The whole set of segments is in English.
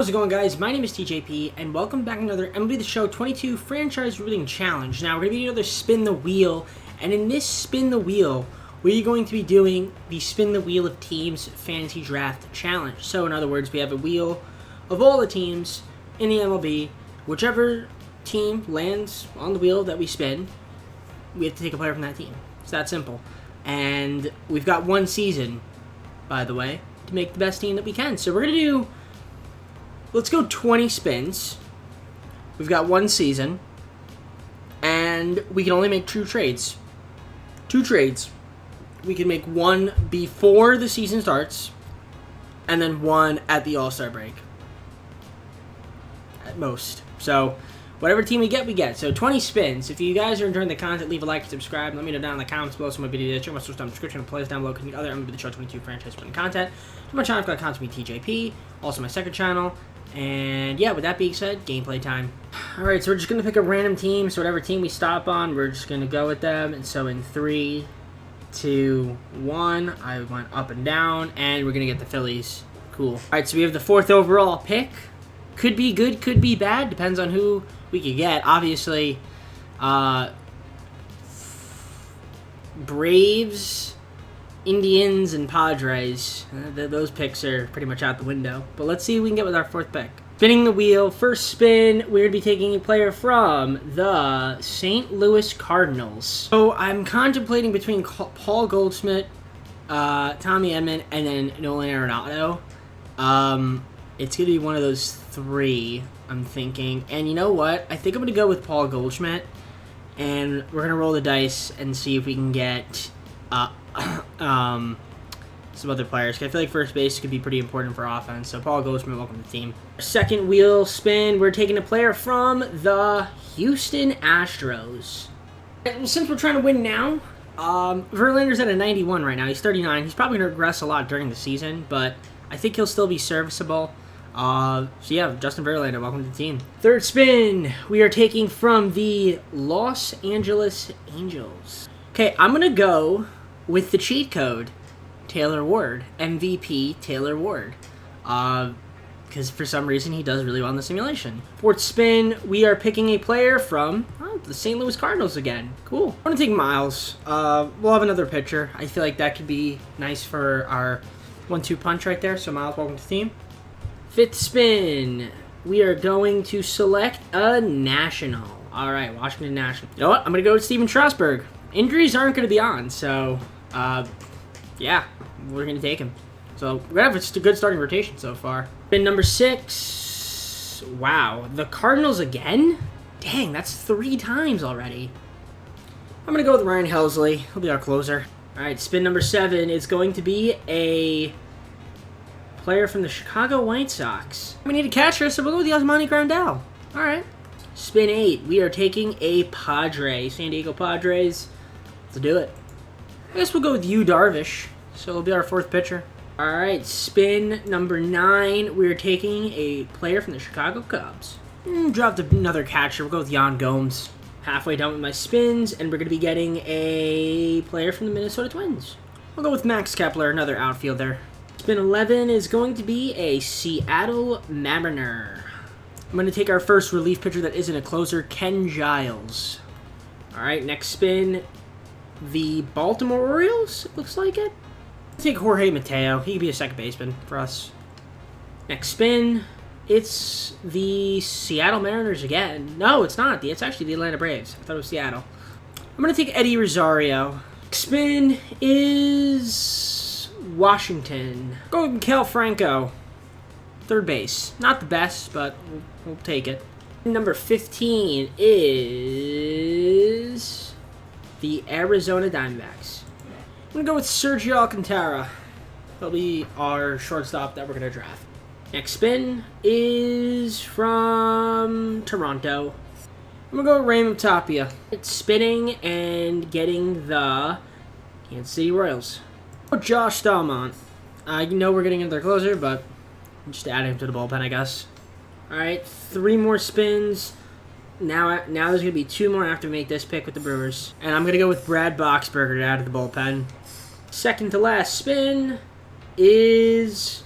How's it going, guys? My name is TJP, and welcome back to another MLB The Show 22 Franchise Rebuilding Challenge. Now, we're going to be doing another Spin the Wheel, and in this Spin the Wheel, we're going to be doing the Spin the Wheel of Teams Fantasy Draft Challenge. So, in other words, we have a wheel of all the teams in the MLB. Whichever team lands on the wheel that we spin, we have to take a player from that team. It's that simple. And we've got one season, by the way, to make the best team that we can. So, we're going to do... Let's go 20 spins. We've got one season. And we can only make two trades. Two trades. We can make one before the season starts. And then one at the All-Star break. At most. So, whatever team we get. So, 20 spins. If you guys are enjoying the content, leave a like and subscribe. Let me know down in the comments below some of my videos. Check my social description and playlist down below. Continue other MLB The Show 22 franchise running content. My channel, I've got content with TJP. Also, my second channel. And yeah, with that being said, gameplay time. Alright, so we're just going to pick a random team. So whatever team we stop on, we're just going to go with them. And so in 3, 2, 1, I went up and down. And we're going to get the Phillies. Cool. Alright, so we have the 4th overall pick. Could be good, could be bad. Depends on who we could get. Obviously, Braves, Indians, and Padres. Those picks are pretty much out the window. But let's see what we can get with our 4th pick. Spinning the wheel. First spin, we're going to be taking a player from the St. Louis Cardinals. So I'm contemplating between Paul Goldschmidt, Tommy Edman, and then Nolan Arenado. It's going to be one of those three, I'm thinking. And you know what? I think I'm going to go with Paul Goldschmidt. And we're going to roll the dice and see if we can get... some other players. I feel like first base could be pretty important for offense. So Paul Goldschmidt, welcome to the team. Second wheel spin, we're taking a player from the Houston Astros. And since we're trying to win now, Verlander's at a 91 right now. He's 39. He's probably going to regress a lot during the season, but I think he'll still be serviceable. So yeah, Justin Verlander, welcome to the team. Third spin, we are taking from the Los Angeles Angels. Okay, I'm going to go with the cheat code, Taylor Ward. MVP Taylor Ward. Because for some reason he does really well in the simulation. Fourth spin, we are picking a player from the St. Louis Cardinals again. Cool. I'm going to take Miles. We'll have another pitcher. I feel like that could be nice for our 1-2 punch right there. So Miles, welcome to the team. Fifth spin, we are going to select a national. All right, Washington National. You know what? I'm going to go with Steven Strasburg. Injuries aren't going to be on, so... yeah, we're going to take him. So, we're going to have a good starting rotation so far. Spin number 6. Wow, the Cardinals again? Dang, that's 3 times already. I'm going to go with Ryan Helsley. He'll be our closer. Alright, spin number 7 is going to be a player from the Chicago White Sox. We need a catcher, so we'll go with Yasmani Grandal. Alright. Spin 8, we are taking a Padre. San Diego Padres. Let's do it. I guess we'll go with Yu Darvish. So it'll be our 4th pitcher. Alright, spin number 9. We're taking a player from the Chicago Cubs. Dropped another catcher. We'll go with Yan Gomes. Halfway done with my spins, and we're going to be getting a player from the Minnesota Twins. We'll go with Max Kepler, another outfielder. Spin 11 is going to be a Seattle Mariner. I'm going to take our first relief pitcher that isn't a closer, Ken Giles. Alright, next spin. The Baltimore Orioles, it looks like it. Let's take Jorge Mateo. He could be a second baseman for us. Next spin. It's the Seattle Mariners again. No, it's not. It's actually the Atlanta Braves. I thought it was Seattle. I'm going to take Eddie Rosario. Next spin is Washington. Go with Miguel Franco. Third base. Not the best, but we'll take it. Number 15 is... the Arizona Diamondbacks. I'm going to go with Sergio Alcantara. He'll be our shortstop that we're going to draft. Next spin is from Toronto. I'm going to go with Raymond Tapia. It's spinning and getting the Kansas City Royals. Josh Stalmont. You know we're getting another closer, but just add him to the bullpen, I guess. Alright, 3 more spins. Now there's going to be 2 more after we make this pick with the Brewers. And I'm going to go with Brad Boxberger to add to the bullpen. Second to last spin is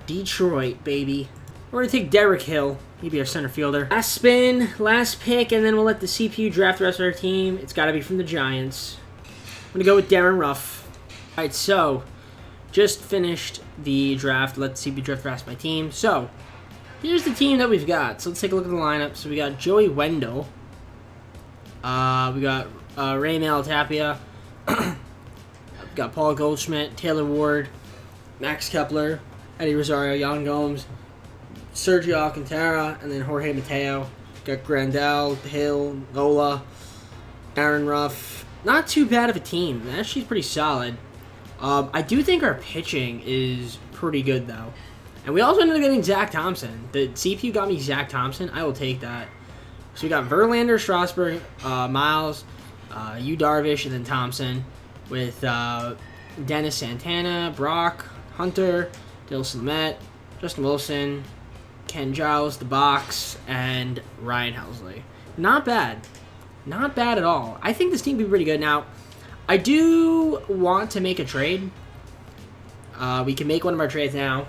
Detroit, baby. We're going to take Derek Hill. He'd be our center fielder. Last spin, last pick, and then we'll let the CPU draft the rest of our team. It's got to be from the Giants. I'm going to go with Darren Ruff. All right, so just finished the draft. Let the CPU draft the rest of my team. So here's the team that we've got. So let's take a look at the lineup. So we got Joey Wendell. We got Ray Malatapia. We got Paul Goldschmidt, Taylor Ward, Max Kepler, Eddie Rosario, Jan Gomes, Sergio Alcantara, and then Jorge Mateo. Got Grandal, Hill, Nola, Aaron Ruff. Not too bad of a team. Actually, pretty solid. I do think our pitching is pretty good, though. And we also ended up getting Zach Thompson. The CPU got me Zach Thompson. I will take that. So we got Verlander, Strasburg, Miles, Yu Darvish, and then Thompson. With Dennis Santana, Brock, Hunter, Dilson Lamet, Justin Wilson, Ken Giles, The Box, and Ryan Helsley. Not bad. Not bad at all. I think this team will be pretty good. Now, I do want to make a trade. We can make one of our trades now,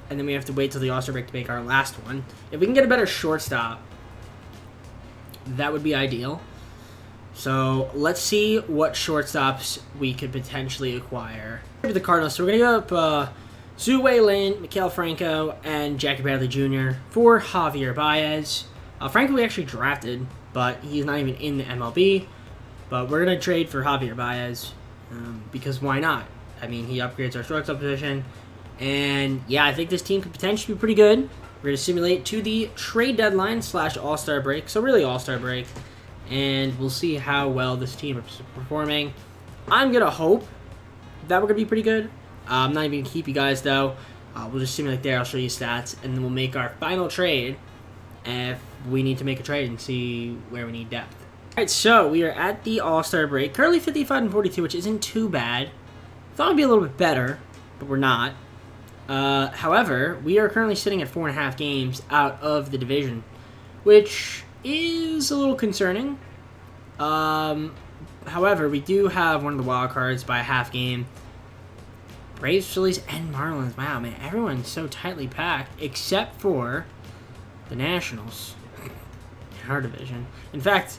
and then we have to wait till the All-Star break to make our last one. If we can get a better shortstop, that would be ideal. So let's see what shortstops we could potentially acquire. The Cardinals. So we're going to go up Zhu Wei Lin, Miguel Franco, and Jackie Bradley Jr. for Javier Baez. Franco we actually drafted, but he's not even in the MLB. But we're going to trade for Javier Baez because why not? I mean, he upgrades our shortstop position. And yeah, I think this team could potentially be pretty good. We're going to simulate to the trade deadline / All-Star break. So really All-Star break. And we'll see how well this team is performing. I'm going to hope that we're going to be pretty good. I'm not even going to keep you guys, though. We'll just simulate there. I'll show you stats. And then we'll make our final trade if we need to make a trade and see where we need depth. All right, so we are at the All-Star break. Currently 55-42, which isn't too bad. Thought it'd be a little bit better, but we're not. However, we are currently sitting at 4.5 games out of the division, which is a little concerning. However, we do have one of the wild cards by a half game. Braves, Phillies, and Marlins. Wow, man, everyone's so tightly packed except for the Nationals in our division. In fact,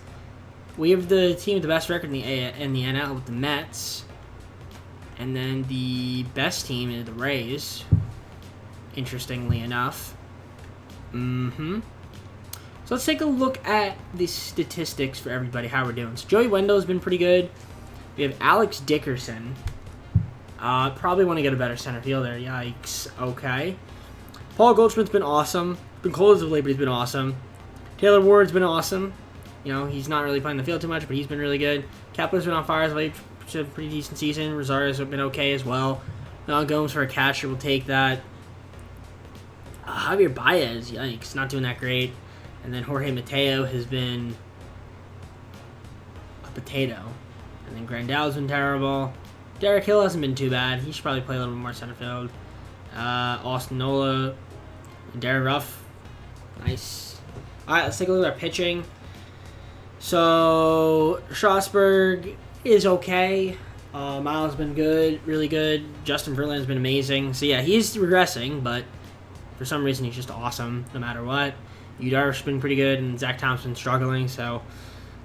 we have the team with the best record in the NL with the Mets, and then the best team is the Rays. Interestingly enough. So let's take a look at the statistics for everybody, how we're doing. So Joey Wendell has been pretty good. We have Alex Dickerson. Probably want to get a better center fielder. Yikes. Okay. Paul Goldschmidt's been awesome. Been cold as of late, but he's been awesome. Taylor Ward's been awesome. You know, he's not really playing the field too much, but he's been really good. Kepler's been on fire as of late. It's a pretty decent season. Rosario's been okay as well. Gomes for a catcher. We'll take that. Javier Baez. Yikes. Not doing that great. And then Jorge Mateo has been a potato. And then Grandal's been terrible. Derek Hill hasn't been too bad. He should probably play a little bit more center field. Austin Nola. And Darren Ruff. Nice. Alright, let's take a look at our pitching. So, Strasburg is okay. Miles has been good, really good. Justin Verlander's been amazing. So yeah, he's regressing, but for some reason he's just awesome no matter what. Yu Darvish's been pretty good, and Zach Thompson's struggling, so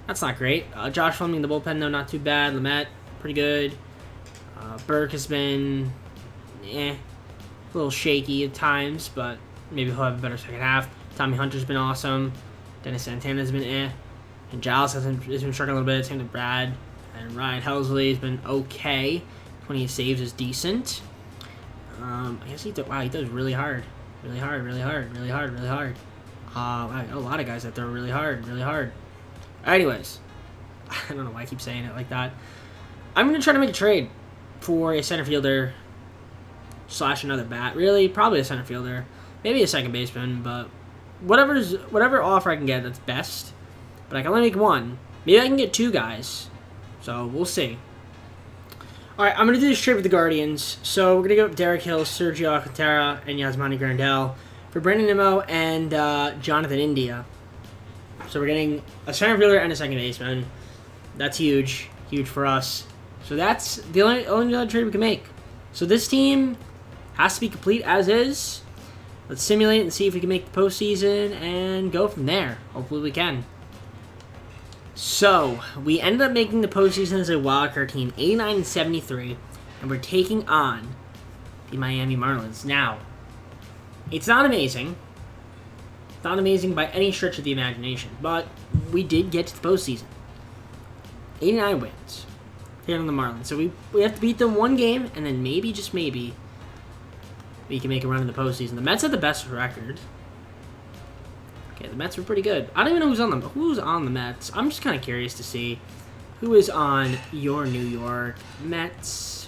that's not great. Josh Fleming in the bullpen, though, not too bad. Lamet, pretty good. Burke has been, a little shaky at times, but maybe he'll have a better second half. Tommy Hunter's been awesome. Dennis Santana's been And Giles has been struggling a little bit. Same with Brad. And Ryan Helsley has been okay. 20 saves is decent. I guess he does really hard. Really hard. A lot of guys that throw really hard. Anyways, I don't know why I keep saying it like that. I'm going to try to make a trade for a center fielder / another bat. Really, probably a center fielder. Maybe a second baseman, but whatever offer I can get, that's best. But I can only make one. Maybe I can get two guys. So, we'll see. Alright, I'm going to do this trade with the Guardians. So, we're going to go with Derek Hill, Sergio Alcantara, and Yasmani Grandal for Brandon Nimmo and Jonathan India. So, we're getting a center fielder and a second baseman. That's huge. Huge for us. So, that's the only other trade we can make. So, this team has to be complete as is. let's simulate and see if we can make the postseason and go from there. Hopefully we can. So, we ended up making the postseason as a wildcard team, 89-73, and we're taking on the Miami Marlins. Now, it's not amazing. It's not amazing by any stretch of the imagination, but we did get to the postseason. 89 wins. Here on the Marlins. So we have to beat them one game, and then maybe, just maybe, we can make a run in the postseason. The Mets had the best record. Okay, the Mets were pretty good. I don't even know who's on the Mets. I'm just kind of curious to see who is on your New York Mets.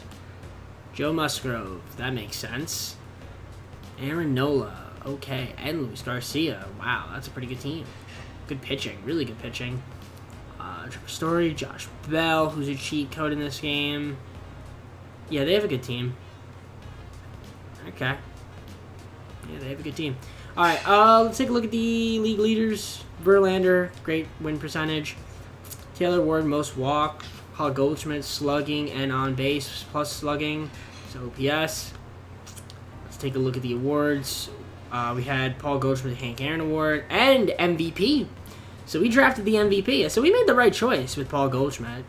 Joe Musgrove. That makes sense. Aaron Nola. Okay. And Luis Garcia. Wow, that's a pretty good team. Good pitching. Really good pitching. Trevor Story, Josh Bell, who's a cheat code in this game. Yeah, they have a good team. Okay. Yeah, they have a good team. Alright, let's take a look at the league leaders. Verlander, great win percentage. Taylor Ward, most walks. Paul Goldschmidt, slugging and on base plus slugging. So OPS. Let's take a look at the awards. We had Paul Goldschmidt, Hank Aaron Award, and MVP. So we drafted the MVP. So we made the right choice with Paul Goldschmidt.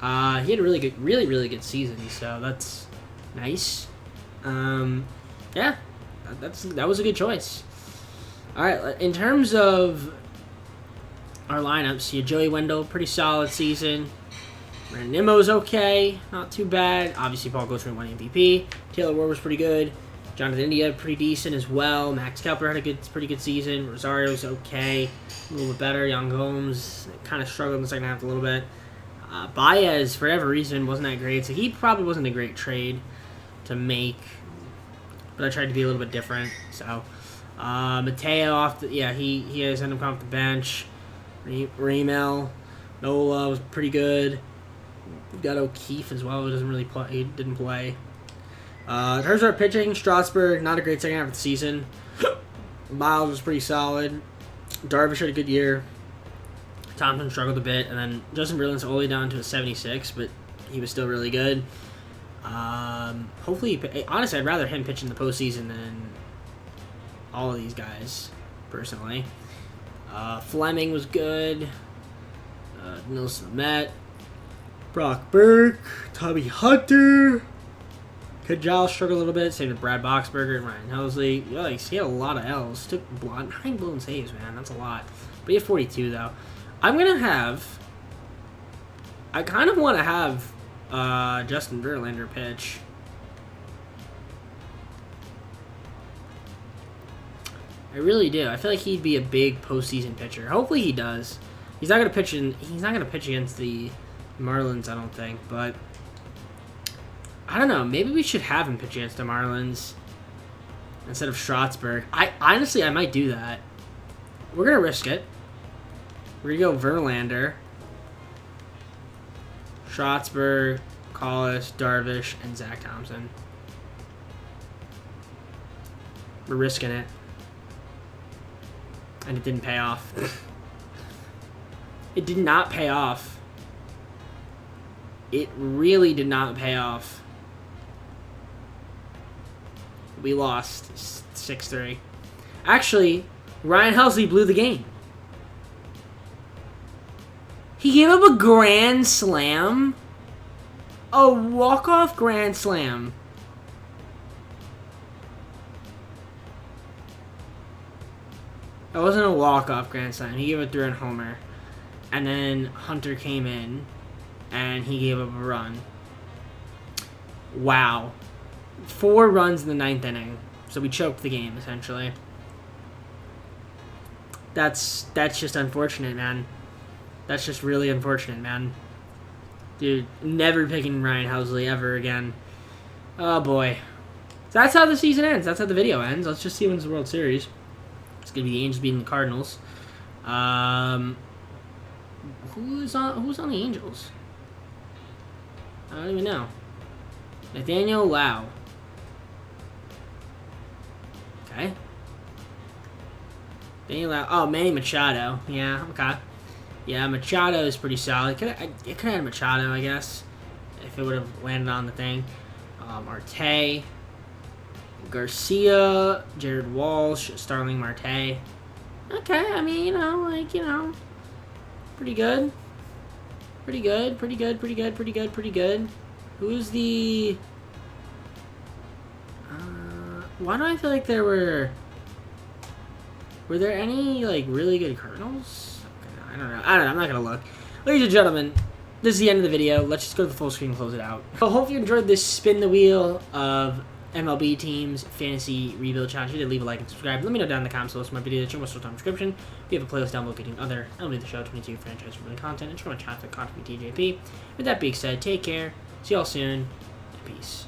He had a really good season. So that's nice. Yeah, that was a good choice. All right, in terms of our lineups, you Joey Wendell, pretty solid season. Brandon Nimmo's okay, not too bad. Obviously, Paul Goldschmidt won MVP. Taylor Ward was pretty good. Jonathan India, pretty decent as well. Max Kepler had a pretty good season. Rosario's okay, a little bit better. Young Holmes kind of struggled in the second half a little bit. Baez, for whatever reason, wasn't that great, so he probably wasn't a great trade to make. But I tried to be a little bit different. So Mateo he has ended up coming off the bench. Ramel, Nola was pretty good. We've got O'Keefe as well, who doesn't really play. He didn't play. In terms of our pitching, Strasburg, not a great second half of the season. Miles was pretty solid. Darvish had a good year. Thompson struggled a bit, and then Justin Verlin's only down to a 76, but he was still really good. Hopefully, honestly, I'd rather him pitch in the postseason than all of these guys, personally. Fleming was good. Nelson Met. Brock Burke. Tommy Hunter. Kajal struggled a little bit, same with Brad Boxberger and Ryan Helsley. Yikes, he had a lot of L's. Took 9 blown saves, man. That's a lot. But he had 42, though. I kind of want to have Justin Verlander pitch. I really do. I feel like he'd be a big postseason pitcher. Hopefully he does. He's not gonna pitch against the Marlins, I don't think, but I don't know. Maybe we should have him pitch against the Marlins instead of Strasburg. I might do that. We're gonna risk it. We're gonna go Verlander, Strasburg, Collis, Darvish, and Zach Thompson. We're risking it. And it didn't pay off. It did not pay off. It really did not pay off. We lost 6-3. Actually, Ryan Helsley blew the game. He gave up a grand slam. A walk-off grand slam. That wasn't a walk-off grand slam. He gave a 3-run homer. And then Hunter came in, and he gave up a run. Wow. 4 runs in the 9th inning. So we choked the game, essentially. That's just unfortunate, man. That's just really unfortunate, man. Dude, never picking Ryan Helsley ever again. Oh, boy. So that's how the season ends. That's how the video ends. Let's just see who wins the World Series. It's going to be the Angels beating the Cardinals. Who's on the Angels? I don't even know. Nathaniel Lau. Okay. Nathaniel Lau. Oh, Manny Machado. Yeah, okay. Yeah, Machado is pretty solid. It could have had Machado, I guess, if it would have landed on the thing. Arte. Garcia, Jared Walsh, Starling Marte. Okay, I mean, pretty good. Pretty good. Who's the... why do I feel like there were... Were there any, like, really good Cardinals? Okay, I don't know. I'm not going to look. Ladies and gentlemen, this is the end of the video. Let's just go to the full screen and close it out. I hope you enjoyed this spin the wheel of MLB teams fantasy rebuild challenge. If you did, leave a like and subscribe. Let me know down in the comments below. My video is most of the description. We have a playlist down below getting other MLB The Show 22 franchise related content and from my channel, content with TJP. With that being said, take care. See y'all soon. And peace.